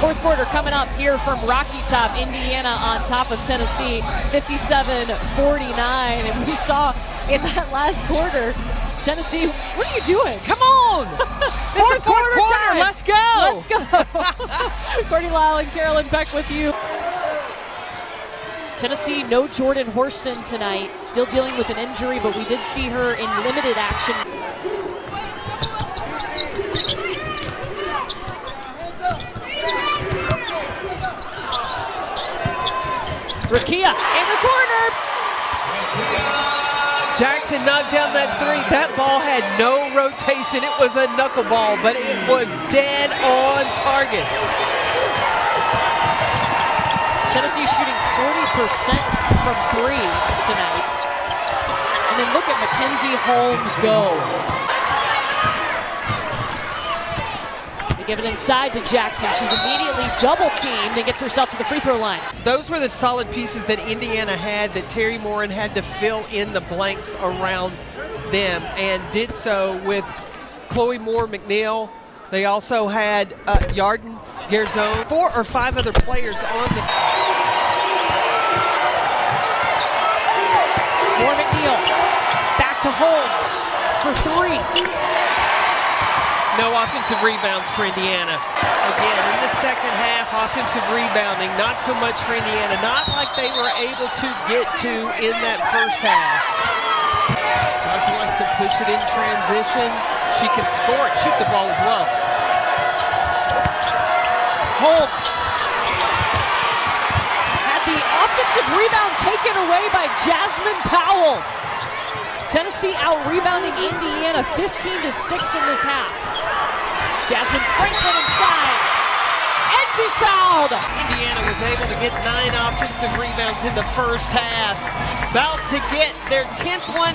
Fourth quarter coming up here from Rocky Top. Indiana on top of Tennessee, 57-49. And we saw in that last quarter, Tennessee, what are you doing? Come on! This is fourth quarter time. Let's go! Let's go! Courtney Lyle and Carolyn Peck with you. Tennessee, no Jordan Horston tonight. Still dealing with an injury, but we did see her in limited action. Rakia in the corner. Jackson knocked down that three. That ball had no rotation. It was a knuckleball, but it was dead on target. Tennessee shooting 40% from three tonight. And then look at Mackenzie Holmes go. They give it inside to Jackson. She's immediately double teamed and gets herself to the free throw line. Those were the solid pieces that Indiana had that Terry Morin had to fill in the blanks around them, and did so with Chloe Moore McNeil. They also had Yarden, Garzone, 4 or 5 other players on the. Moore McNeil back to Holmes for three. No offensive rebounds for Indiana. Again, in the second half, offensive rebounding, not so much for Indiana. Not like they were able to get to in that first half. Johnson likes to push it in transition. She can score it, shoot the ball as well. Holmes had the offensive rebound taken away by Jasmine Powell. Tennessee out-rebounding Indiana 15-6 in this half. Jasmine Franklin inside, and she's fouled. Indiana was able to get 9 offensive rebounds in the first half. About to get their 10th one,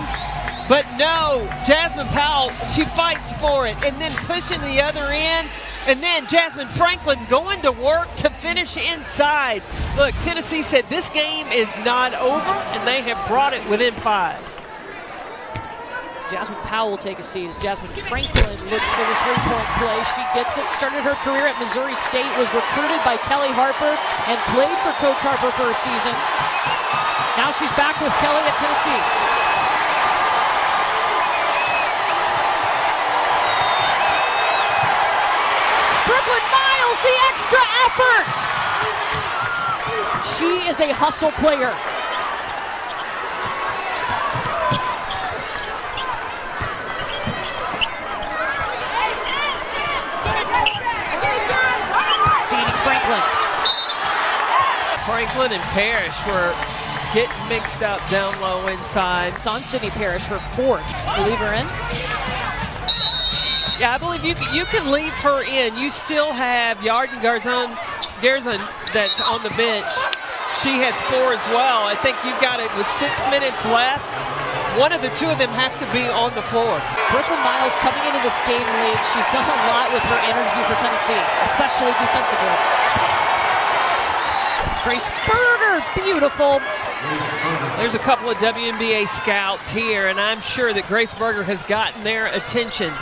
but no, Jasmine Powell, she fights for it, and then pushing the other end, and then Jasmine Franklin going to work to finish inside. Look, Tennessee said this game is not over, and they have brought it within 5. Jasmine Powell will take a seat as Jasmine Franklin looks for the three-point play. She gets it, started her career at Missouri State, was recruited by Kelly Harper, and played for Coach Harper for a season. Now she's back with Kelly at Tennessee. Brooklyn Miles, the extra effort! She is a hustle player. Franklin and Parrish were getting mixed up down low inside. It's on Sydney Parrish, her 4th. You leave her in? Yeah, I believe you can leave her in. You still have Yarden Garzone that's on the bench. She has 4 as well. I think you've got it with 6 minutes left. One of the two of them have to be on the floor. Brooklyn Miles coming into this game late. She's done a lot with her energy for Tennessee, especially defensively. Grace Berger, beautiful. There's a couple of WNBA scouts here, and I'm sure that Grace Berger has gotten their attention.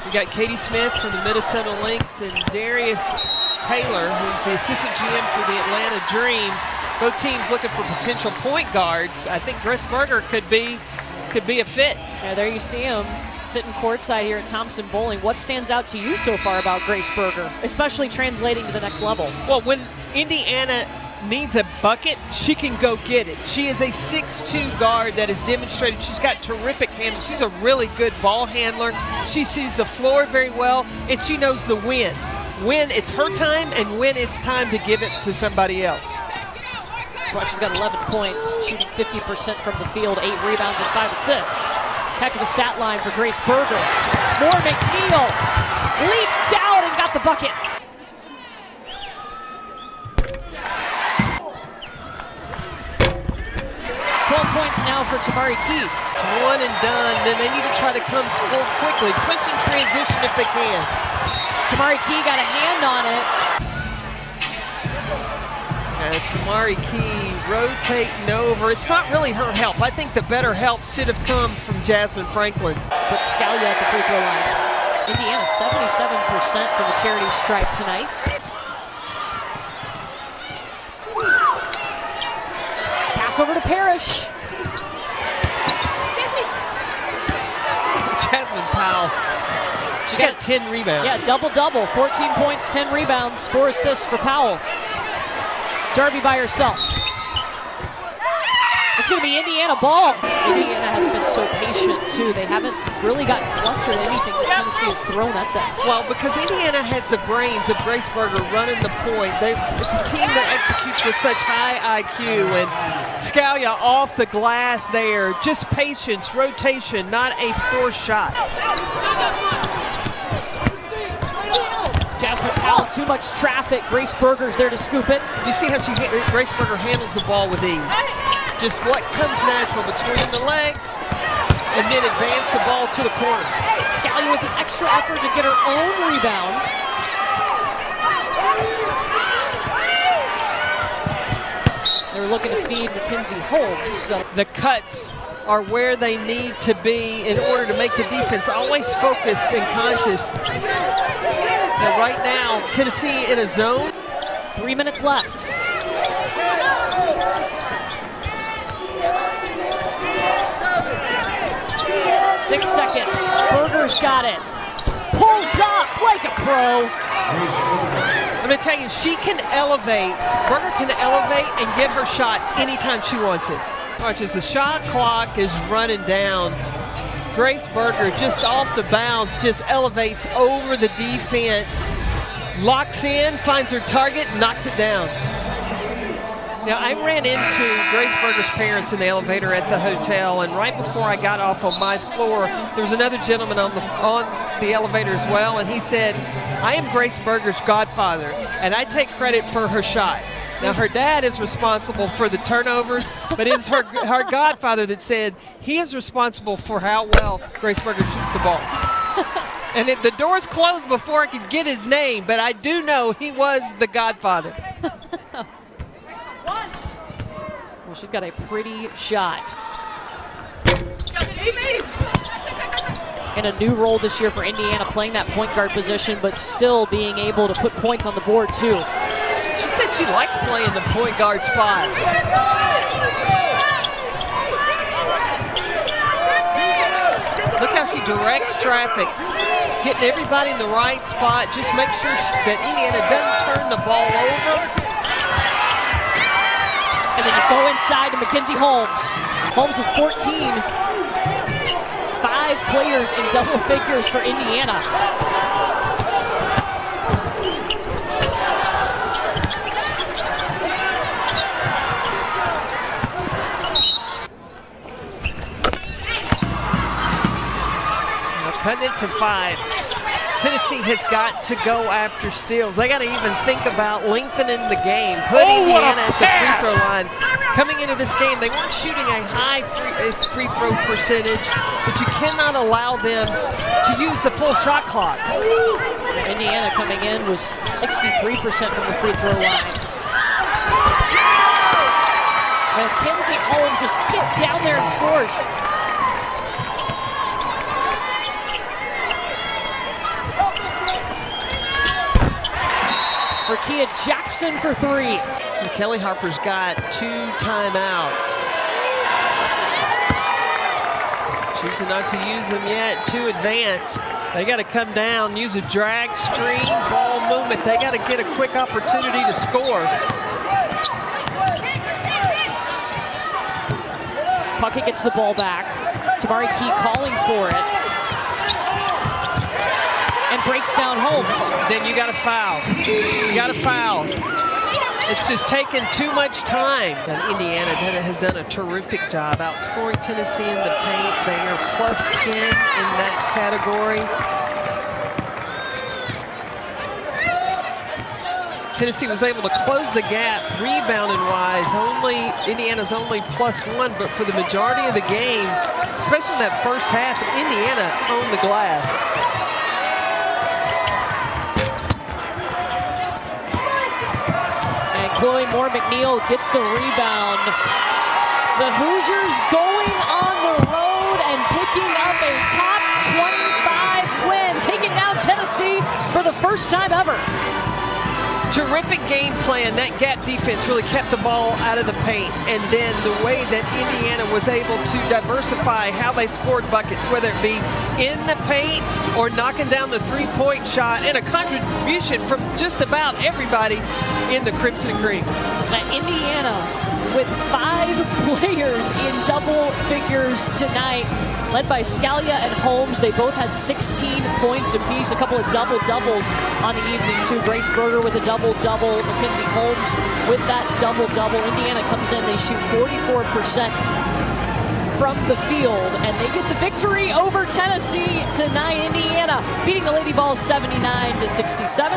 We got Katie Smith from the Minnesota Lynx and Darius Taylor, who's the assistant GM for the Atlanta Dream. Both teams looking for potential point guards. I think Grace Berger could be a fit. Yeah, there you see him sitting courtside here at Thompson Bowling. What stands out to you so far about Grace Berger, especially translating to the next level? Well, when Indiana needs a bucket, she can go get it. She is a 6'2" guard that has demonstrated she's got terrific handling. She's a really good ball handler. She sees the floor very well, and she knows the when. When it's her time and when it's time to give it to somebody else. That's why she's got 11 points, shooting 50% from the field, 8 rebounds and 5 assists. Heck of a stat line for Grace Berger. Moore McNeil leaped out and got the bucket. 12 points now for Tamari Key. It's one and done, then they need to try to come score quickly, push in transition if they can. Tamari Key got a hand on it. And Tamari Key rotating over. It's not really her help. I think the better help should have come from Jasmine Franklin. But Scalia at the free throw line. Indiana 77% from the charity stripe tonight. Pass over to Parrish. Jasmine Powell. She's got 10 rebounds. Yeah, double-double. 14 points, 10 rebounds, 4 assists for Powell. Darby by herself. It's going to be Indiana ball. Indiana has been so patient, too. They haven't really gotten flustered at anything that Tennessee has thrown at them. Well, because Indiana has the brains of Grace Berger running the point. It's a team that executes with such high IQ. And Scalia off the glass there. Just patience, rotation, not a forced shot. Jasmine Powell, too much traffic. Grace Berger's there to scoop it. You see how Grace Berger handles the ball with ease. Just what comes natural between the legs, and then advance the ball to the corner. Scalia with the extra effort to get her own rebound. They're looking to feed Mackenzie Holmes. The cuts are where they need to be in order to make the defense always focused and conscious. And right now, Tennessee in a zone. 3 minutes left. Six seconds. Berger's got it. Pulls up like a pro. I'm going to tell you, she can elevate. Berger can elevate and get her shot anytime she wants it. Watch as the shot clock is running down. Grace Berger just off the bounce, just elevates over the defense. Locks in, finds her target, knocks it down. Now, I ran into Grace Berger's parents in the elevator at the hotel, and right before I got off on my floor, there was another gentleman on the elevator as well, and he said, I am Grace Berger's godfather, and I take credit for her shot. Now, her dad is responsible for the turnovers, but it's her godfather that said he is responsible for how well Grace Berger shoots the ball. And the doors closed before I could get his name, but I do know he was the godfather. Well, she's got a pretty shot. And a new role this year for Indiana, playing that point guard position, but still being able to put points on the board, too. She said she likes playing the point guard spot. Look how she directs traffic, getting everybody in the right spot. Just make sure that Indiana doesn't turn the ball over. And then you go inside to Mackenzie Holmes. Holmes with 14. 5 players in double figures for Indiana. Cutting it to 5. Tennessee has got to go after steals. They got to even think about lengthening the game. Put Indiana at the free throw line. Coming into this game, they weren't shooting a high free throw percentage, but you cannot allow them to use the full shot clock. Indiana coming in was 63% from the free throw line. Mackenzie Holmes just gets down there and scores. Kia Jackson for 3. And Kelly Harper's got 2 timeouts. Choosing not to use them yet to advance. They got to come down, use a drag screen, ball movement. They got to get a quick opportunity to score. Puckett gets the ball back. Tamari Key calling for it. And breaks down Holmes. Then you got to foul. You got to foul. It's just taken too much time. And Indiana has done a terrific job outscoring Tennessee in the paint. They are +10 in that category. Tennessee was able to close the gap rebounding-wise. Indiana's only +1, but for the majority of the game, especially in that first half, Indiana owned the glass. Chloe Moore-McNeil gets the rebound. The Hoosiers going on the road and picking up a top 25 win, taking down Tennessee for the first time ever. Terrific game plan. That gap defense really kept the ball out of the paint. And then the way that Indiana was able to diversify how they scored buckets, whether it be in the paint or knocking down the three-point shot, and a contribution from just about everybody in the Crimson and Cream. Indiana with 5 players in double figures tonight, led by Scalia and Holmes. They both had 16 points apiece, a couple of double-doubles on the evening too. Grace Berger with a double-double, Mackenzie Holmes with that double-double. Indiana comes in, they shoot 44% from the field, and they get the victory over Tennessee tonight. Indiana beating the Lady Vols 79-67.